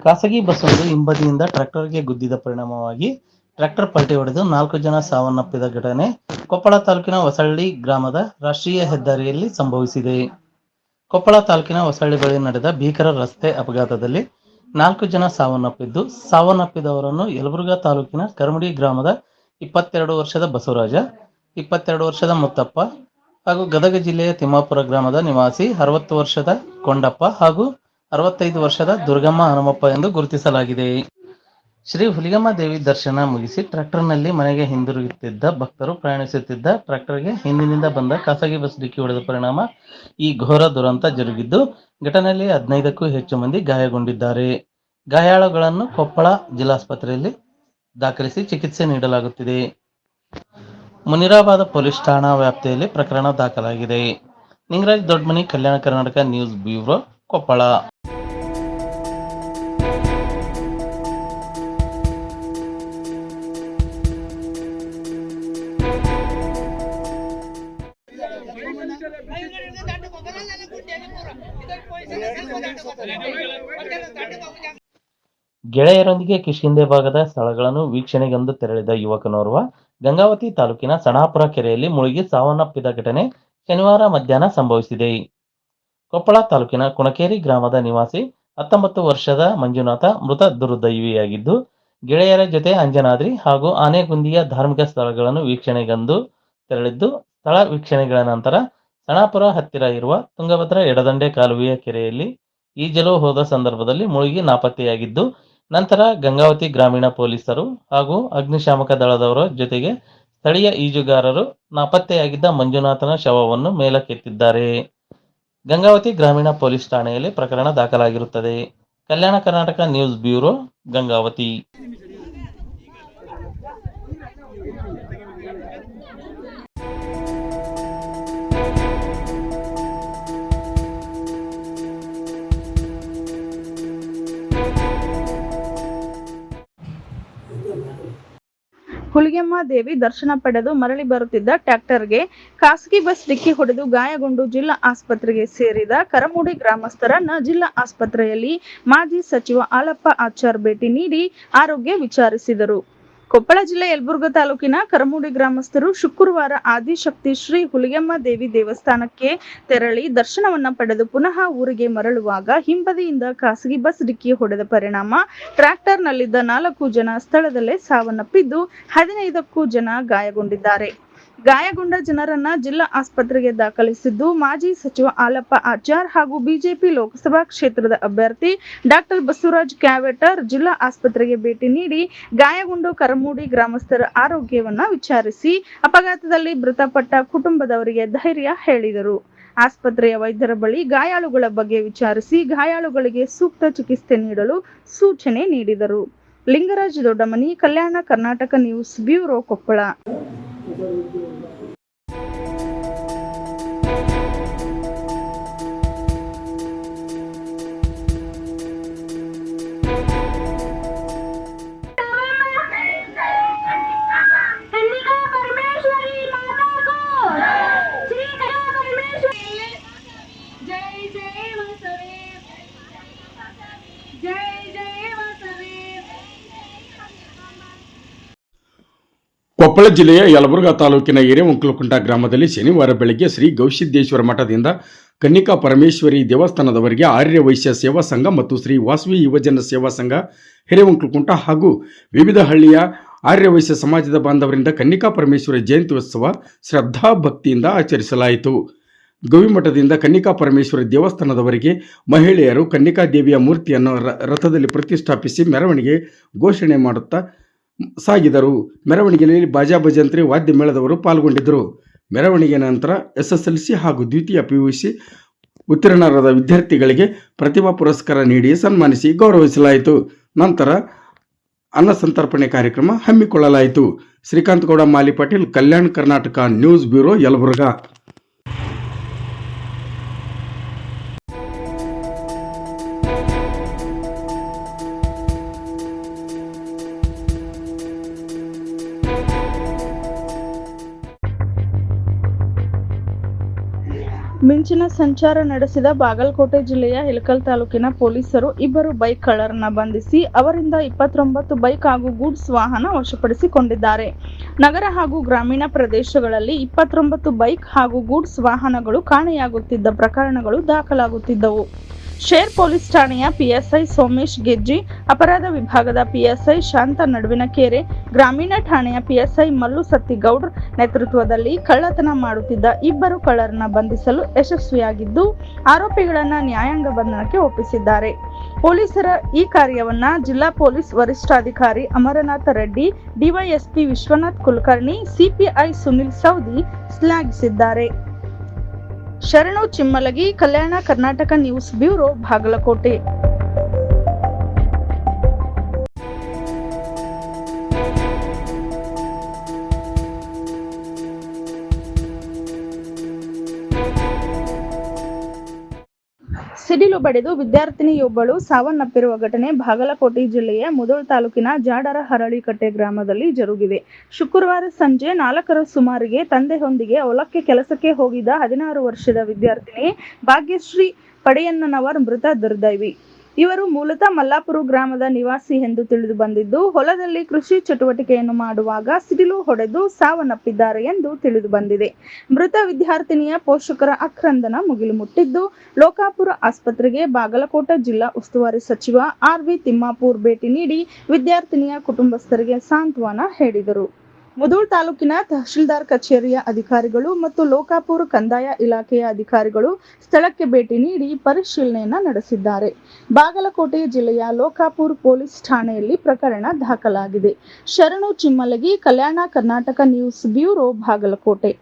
ಖಾಸಗಿ ಬಸ್ಸೊಂದು ಹಿಂಬದಿಯಿಂದ ಟ್ರ್ಯಾಕ್ಟರ್ಗೆ ಗುದ್ದಿದ ಪರಿಣಾಮವಾಗಿ ಟ್ರ್ಯಾಕ್ಟರ್ ಪಲ್ಟಿ ಹೊಡೆದು 4 ಜನ ಸಾವನ್ನಪ್ಪಿದ ಘಟನೆ ಕೊಪ್ಪಳ ತಾಲೂಕಿನ ಹೊಸಳ್ಳಿ ಗ್ರಾಮದ ರಾಷ್ಟ್ರೀಯ ಹೆದ್ದಾರಿಯಲ್ಲಿ ಸಂಭವಿಸಿದೆ. ಕೊಪ್ಪಳ ತಾಲೂಕಿನ ಹೊಸಳ್ಳಿ ಬಳಿ ನಡೆದ ಭೀಕರ ರಸ್ತೆ ಅಪಘಾತದಲ್ಲಿ 4 ಜನ ಸಾವನ್ನಪ್ಪಿದ್ದು, ಸಾವನ್ನಪ್ಪಿದವರನ್ನು ಯಲಬುರ್ಗಾ ತಾಲೂಕಿನ ಕರಮುಡಿ ಗ್ರಾಮದ 22 ವರ್ಷದ ಬಸವರಾಜ, 22 ವರ್ಷದ ಮುತ್ತಪ್ಪ ಹಾಗೂ ಗದಗ ಜಿಲ್ಲೆಯ ತಿಮ್ಮಾಪುರ ಗ್ರಾಮದ ನಿವಾಸಿ 60 ವರ್ಷದ ಕೊಂಡಪ್ಪ ಹಾಗೂ 65 ವರ್ಷದ ದುರ್ಗಮ್ಮ ಹನುಮಪ್ಪ ಎಂದು ಗುರುತಿಸಲಾಗಿದೆ. ಶ್ರೀ ಹುಲಿಗೆಮ್ಮ ದೇವಿ ದರ್ಶನ ಮುಗಿಸಿ ಟ್ರ್ಯಾಕ್ಟರ್ನಲ್ಲಿ ಮನೆಗೆ ಹಿಂದಿರುಗುತ್ತಿದ್ದ ಭಕ್ತರು ಪ್ರಯಾಣಿಸುತ್ತಿದ್ದ ಟ್ರ್ಯಾಕ್ಟರ್ಗೆ ಹಿಂದಿನಿಂದ ಬಂದ ಖಾಸಗಿ ಬಸ್ ಡಿಕ್ಕಿ ಹೊಡೆದ ಪರಿಣಾಮ ಈ ಘೋರ ದುರಂತ ಜರುಗಿದ್ದು, ಘಟನೆಯಲ್ಲಿ 15ಕ್ಕೂ ಹೆಚ್ಚು ಮಂದಿ ಗಾಯಗೊಂಡಿದ್ದಾರೆ. ಗಾಯಾಳುಗಳನ್ನು ಕೊಪ್ಪಳ ಜಿಲ್ಲಾಸ್ಪತ್ರೆಯಲ್ಲಿ ದಾಖಲಿಸಿ ಚಿಕಿತ್ಸೆ ನೀಡಲಾಗುತ್ತಿದೆ. ಮುನಿರಾಬಾದ ಪೊಲೀಸ್ ಠಾಣಾ ವ್ಯಾಪ್ತಿಯಲ್ಲಿ ಪ್ರಕರಣ ದಾಖಲಾಗಿದೆ. Ningaraj Doddamani, Kalyana Karnataka news bureau, Koppal. ಗೆಳೆಯರೊಂದಿಗೆ ಕಿಷ್ಕಿಂಧೆ ಭಾಗದ ಸ್ಥಳಗಳನ್ನು ವೀಕ್ಷಣೆಗೆಂದು ತೆರಳಿದ ಯುವಕನೋರ್ವ ಗಂಗಾವತಿ ತಾಲೂಕಿನ ಸಣಾಪುರ ಕೆರೆಯಲ್ಲಿ ಮುಳುಗಿ ಸಾವನ್ನಪ್ಪಿದ ಘಟನೆ ಶನಿವಾರ ಮಧ್ಯಾಹ್ನ ಸಂಭವಿಸಿದೆ. ಕೊಪ್ಪಳ ತಾಲೂಕಿನ ಕುಣಕೇರಿ ಗ್ರಾಮದ ನಿವಾಸಿ 19 ವರ್ಷದ ಮಂಜುನಾಥ ಮೃತ ದುರ್ದೈವಿಯಾಗಿದ್ದು, ಗೆಳೆಯರ ಜೊತೆ ಅಂಜನಾದ್ರಿ ಹಾಗೂ ಆನೆಗುಂದಿಯ ಧಾರ್ಮಿಕ ಸ್ಥಳಗಳನ್ನು ವೀಕ್ಷಣೆಗೆಂದು ತೆರಳಿದ್ದು, ಸ್ಥಳ ವೀಕ್ಷಣೆಗಳ ನಂತರ ಸಣಾಪುರ ಹತ್ತಿರ ಇರುವ ತುಂಗಭದ್ರಾ ಎಡದಂಡೆ ಕಾಲುವೆಯ ಕೆರೆಯಲ್ಲಿ ಈಜಲು ಹೋದ ಸಂದರ್ಭದಲ್ಲಿ ಮುಳುಗಿ ನಾಪತ್ತೆಯಾಗಿದ್ದು, ನಂತರ ಗಂಗಾವತಿ ಗ್ರಾಮೀಣ ಪೊಲೀಸರು ಹಾಗೂ ಅಗ್ನಿಶಾಮಕ ದಳದವರ ಜೊತೆಗೆ ಸ್ಥಳೀಯ ಈಜುಗಾರರು ನಾಪತ್ತೆಯಾಗಿದ್ದ ಮಂಜುನಾಥನ ಶವವನ್ನು ಮೇಲಕ್ಕೆತ್ತಿದ್ದಾರೆ. ಗಂಗಾವತಿ ಗ್ರಾಮೀಣ ಪೊಲೀಸ್ ಠಾಣೆಯಲ್ಲಿ ಪ್ರಕರಣ ದಾಖಲಾಗಿರುತ್ತದೆ. Kalyana Karnataka news bureau, Gangavathi. ಹುಲಿಗೆಮ್ಮ ದೇವಿ ದರ್ಶನ ಪಡೆದು ಮರಳಿ ಬರುತ್ತಿದ್ದ ಟ್ರ್ಯಾಕ್ಟರ್ಗೆ ಖಾಸಗಿ ಬಸ್ ಡಿಕ್ಕಿ ಹೊಡೆದು ಗಾಯಗೊಂಡು ಜಿಲ್ಲಾ ಆಸ್ಪತ್ರೆಗೆ ಸೇರಿದ ಕರಮುಡಿ ಗ್ರಾಮಸ್ಥರನ್ನ ಜಿಲ್ಲಾ ಆಸ್ಪತ್ರೆಯಲ್ಲಿ ಮಾಜಿ ಸಚಿವ ಹಾಲಪ್ಪ ಆಚಾರ್ ಭೇಟಿ ನೀಡಿ ಆರೋಗ್ಯ ವಿಚಾರಿಸಿದರು. ಕೊಪ್ಪಳ ಜಿಲ್ಲೆ ಯಲಬುರ್ಗಾ ತಾಲೂಕಿನ ಕರಮುಡಿ ಗ್ರಾಮಸ್ಥರು ಶುಕ್ರವಾರ ಆದಿಶಕ್ತಿ ಶ್ರೀ ಹುಲಿಗೆಮ್ಮ ದೇವಿ ದೇವಸ್ಥಾನಕ್ಕೆ ತೆರಳಿ ದರ್ಶನವನ್ನ ಪಡೆದು ಪುನಃ ಊರಿಗೆ ಮರಳುವಾಗ ಹಿಂಬದಿಯಿಂದ ಖಾಸಗಿ ಬಸ್ ಡಿಕ್ಕಿ ಹೊಡೆದ ಪರಿಣಾಮ ಟ್ರ್ಯಾಕ್ಟರ್ನಲ್ಲಿದ್ದ 4 ಜನ ಸ್ಥಳದಲ್ಲೇ ಸಾವನ್ನಪ್ಪಿದ್ದು, 15ಕ್ಕೂ ಜನ ಗಾಯಗೊಂಡಿದ್ದಾರೆ. ಗಾಯಗೊಂಡ ಜನರನ್ನ ಜಿಲ್ಲಾ ಆಸ್ಪತ್ರೆಗೆ ದಾಖಲಿಸಿದ್ದು, ಮಾಜಿ ಸಚಿವ ಹಾಲಪ್ಪ ಆಚಾರ್ ಹಾಗೂ ಬಿಜೆಪಿ ಲೋಕಸಭಾ ಕ್ಷೇತ್ರದ ಅಭ್ಯರ್ಥಿ ಡಾಕ್ಟರ್ ಬಸವರಾಜ್ ಕ್ಯಾವೆಟರ್ ಜಿಲ್ಲಾ ಆಸ್ಪತ್ರೆಗೆ ಭೇಟಿ ನೀಡಿ ಗಾಯಗೊಂಡು ಕರಮುಡಿ ಗ್ರಾಮಸ್ಥರ ಆರೋಗ್ಯವನ್ನ ವಿಚಾರಿಸಿ ಅಪಘಾತದಲ್ಲಿ ಮೃತಪಟ್ಟ ಕುಟುಂಬದವರಿಗೆ ಧೈರ್ಯ ಹೇಳಿದರು. ಆಸ್ಪತ್ರೆಯ ವೈದ್ಯರ ಬಳಿ ಗಾಯಾಳುಗಳ ಬಗ್ಗೆ ವಿಚಾರಿಸಿ ಗಾಯಾಳುಗಳಿಗೆ ಸೂಕ್ತ ಚಿಕಿತ್ಸೆ ನೀಡಲು ಸೂಚನೆ ನೀಡಿದರು. Lingaraj Doddamani, Kalyana Karnataka news bureau, Koppal. ಕೊಪ್ಪಳ ಜಿಲ್ಲೆಯ ಯಲಬುರ್ಗಾ ತಾಲೂಕಿನ ಹಿರೇಮುಂಕಲಕುಂಟ ಗ್ರಾಮದಲ್ಲಿ ಶನಿವಾರ ಬೆಳಗ್ಗೆ ಶ್ರೀ ಗವಿಸಿದ್ದೇಶ್ವರ ಮಠದಿಂದ ಕನ್ನಿಕಾ ಪರಮೇಶ್ವರಿ ದೇವಸ್ಥಾನದವರೆಗೆ ಆರ್ಯ ವೈಶ್ಯ ಸೇವಾ ಸಂಘ ಮತ್ತು ಶ್ರೀ ವಾಸವಿ ಯುವಜನ ಸೇವಾ ಸಂಘ ಹಿರೇಮುಂಕಲಕುಂಟ ಹಾಗೂ ವಿವಿಧ ಹಳ್ಳಿಯ ಆರ್ಯ ವೈಶ್ಯ ಸಮಾಜದ ಬಾಂಧವರಿಂದ ಕನ್ನಿಕಾ ಪರಮೇಶ್ವರಿ ಜಯಂತ್ಯೋತ್ಸವ ಶ್ರದ್ಧಾ ಭಕ್ತಿಯಿಂದ ಆಚರಿಸಲಾಯಿತು. ಗವಿಮಠದಿಂದ ಕನ್ನಿಕಾ ಪರಮೇಶ್ವರಿ ದೇವಸ್ಥಾನದವರೆಗೆ ಮಹಿಳೆಯರು ಕನ್ನಿಕಾ ದೇವಿಯ ಮೂರ್ತಿಯನ್ನು ರಥದಲ್ಲಿ ಪ್ರತಿಷ್ಠಾಪಿಸಿ ಮೆರವಣಿಗೆ ಘೋಷಣೆ ಮಾಡುತ್ತಾ ಸಾಗಿದರು. ಮೆರವಣಿಗೆಯಲ್ಲಿ ಬಾಜಾ ಭಜಂತ್ರಿ ವಾದ್ಯ ಮೇಳದವರು ಪಾಲ್ಗೊಂಡಿದ್ದರು. ಮೆರವಣಿಗೆ ನಂತರ SSLC ಹಾಗೂ ದ್ವಿತೀಯ PUC ಉತ್ತೀರ್ಣರಾದ ವಿದ್ಯಾರ್ಥಿಗಳಿಗೆ ಪ್ರತಿಭಾ ಪುರಸ್ಕಾರ ನೀಡಿ ಸನ್ಮಾನಿಸಿ ಗೌರವಿಸಲಾಯಿತು. ನಂತರ ಅನ್ನ ಸಂತರ್ಪಣೆ ಕಾರ್ಯಕ್ರಮ ಹಮ್ಮಿಕೊಳ್ಳಲಾಯಿತು. ಶ್ರೀಕಾಂತ್ ಗೌಡ ಮಾಲಿ ಪಾಟೀಲ್, ಕಲ್ಯಾಣ ಕರ್ನಾಟಕ ನ್ಯೂಸ್ ಬ್ಯೂರೋ, ಯಲಬುರ್ಗಾ. ಮಿಂಚಿನ ಸಂಚಾರ ನಡೆಸಿದ ಬಾಗಲಕೋಟೆ ಜಿಲ್ಲೆಯ ಇಳಕಲ್ ತಾಲೂಕಿನ ಪೊಲೀಸರು ಇಬ್ಬರು ಬೈಕ್ ಕಳ್ಳರನ್ನ ಬಂಧಿಸಿ ಅವರಿಂದ 29 ಬೈಕ್ ಹಾಗೂ ಗೂಡ್ಸ್ ವಾಹನ ವಶಪಡಿಸಿಕೊಂಡಿದ್ದಾರೆ. ನಗರ ಹಾಗೂ ಗ್ರಾಮೀಣ ಪ್ರದೇಶಗಳಲ್ಲಿ 29 ಬೈಕ್ ಹಾಗೂ ಗೂಡ್ಸ್ ವಾಹನಗಳು ಕಾಣೆಯಾಗುತ್ತಿದ್ದ ಪ್ರಕರಣಗಳು ದಾಖಲಾಗುತ್ತಿದ್ದವು. ಶೇರ್ ಪೊಲೀಸ್ ಠಾಣೆಯ ಪಿಎಸ್ಐ ಸೋಮೇಶ್ ಗೆಜ್ಜಿ, ಅಪರಾಧ ವಿಭಾಗದ ಪಿಎಸ್ಐ ಶಾಂತ ನಡುವಿನಕೆರೆ, ಗ್ರಾಮೀಣ ಠಾಣೆಯ ಪಿಎಸ್ಐ ಮಲ್ಲು ಸತ್ತಿಗೌಡ್ರ ನೇತೃತ್ವದಲ್ಲಿ ಕಳ್ಳತನ ಮಾಡುತ್ತಿದ್ದ ಇಬ್ಬರು ಕಳ್ಳರನ್ನ ಬಂಧಿಸಲು ಯಶಸ್ವಿಯಾಗಿದ್ದು, ಆರೋಪಿಗಳನ್ನ ನ್ಯಾಯಾಂಗ ಬಂಧನಕ್ಕೆ ಒಪ್ಪಿಸಿದ್ದಾರೆ. ಪೊಲೀಸರ ಈ ಕಾರ್ಯವನ್ನ ಜಿಲ್ಲಾ ಪೊಲೀಸ್ ವರಿಷ್ಠಾಧಿಕಾರಿ Amarnath Reddy, DYSP Vishwanath Kulkarni, CPI Sunil Saudi ಶ್ಲಾಘಿಸಿದ್ದಾರೆ. ಶರಣು ಚಿಮ್ಮಲಗಿ, ಕಲ್ಯಾಣ ಕರ್ನಾಟಕ ನ್ಯೂಸ್ ಬ್ಯೂರೋ, ಬಾಗಲಕೋಟೆ. ಸಿಡಿಲು ಬಡಿದು ವಿದ್ಯಾರ್ಥಿನಿಯೊಬ್ಬಳು ಸಾವನ್ನಪ್ಪಿರುವ ಘಟನೆ ಬಾಗಲಕೋಟೆ ಜಿಲ್ಲೆಯ ಮುಧೋಳ ತಾಲೂಕಿನ ಜಾಡರ ಹರಳಿಕಟ್ಟೆ ಗ್ರಾಮದಲ್ಲಿ ಜರುಗಿದೆ. ಶುಕ್ರವಾರ ಸಂಜೆ 4ರ ಸುಮಾರಿಗೆ ತಂದೆಯೊಂದಿಗೆ ಹೊಲಕ್ಕೆ ಕೆಲಸಕ್ಕೆ ಹೋಗಿದ್ದ 16 ವರ್ಷದ ವಿದ್ಯಾರ್ಥಿನಿ ಭಾಗ್ಯಶ್ರೀ ಪಡೆಯನ್ನನವರ್ ಮೃತ ದುರ್ದೈವಿ. ಇವರು ಮೂಲತಃ ಮಲ್ಲಾಪುರ ಗ್ರಾಮದ ನಿವಾಸಿ ಎಂದು ತಿಳಿದು ಬಂದಿದ್ದು, ಹೊಲದಲ್ಲಿ ಕೃಷಿ ಚಟುವಟಿಕೆಯನ್ನು ಮಾಡುವಾಗ ಸಿಡಿಲು ಹೊಡೆದು ಸಾವನ್ನಪ್ಪಿದ್ದಾರೆ ಎಂದು ತಿಳಿದು ಬಂದಿದೆ. ಮೃತ ವಿದ್ಯಾರ್ಥಿನಿಯ ಪೋಷಕರ ಆಕ್ರಂದನ ಮುಗಿಲು ಮುಟ್ಟಿದ್ದು, ಲೋಕಾಪುರ ಆಸ್ಪತ್ರೆಗೆ ಬಾಗಲಕೋಟೆ ಜಿಲ್ಲಾ ಉಸ್ತುವಾರಿ ಸಚಿವ ಆರ್.ವಿ. ತಿಮ್ಮಾಪೂರ್ ಭೇಟಿ ನೀಡಿ ವಿದ್ಯಾರ್ಥಿನಿಯ ಕುಟುಂಬಸ್ಥರಿಗೆ ಸಾಂತ್ವನ ಹೇಳಿದರು. ಮುಧೋಳ ತಾಲೂಕಿನ ತಹಶೀಲ್ದಾರ್ ಕಚೇರಿಯ ಅಧಿಕಾರಿಗಳು ಮತ್ತು ಲೋಕಾಪುರ ಕಂದಾಯ ಇಲಾಖೆಯ ಅಧಿಕಾರಿಗಳು ಸ್ಥಳಕ್ಕೆ ಭೇಟಿ ನೀಡಿ ಪರಿಶೀಲನೆಯನ್ನ ನಡೆಸಿದ್ದಾರೆ. ಬಾಗಲಕೋಟೆ ಜಿಲ್ಲೆಯ ಲೋಕಾಪುರ ಪೊಲೀಸ್ ಠಾಣೆಯಲ್ಲಿ ಪ್ರಕರಣ ದಾಖಲಾಗಿದೆ. ಶರಣು ಚಿಮ್ಮಲಗಿ, ಕಲ್ಯಾಣ ಕರ್ನಾಟಕ ನ್ಯೂಸ್ ಬ್ಯೂರೋ, ಬಾಗಲಕೋಟೆ.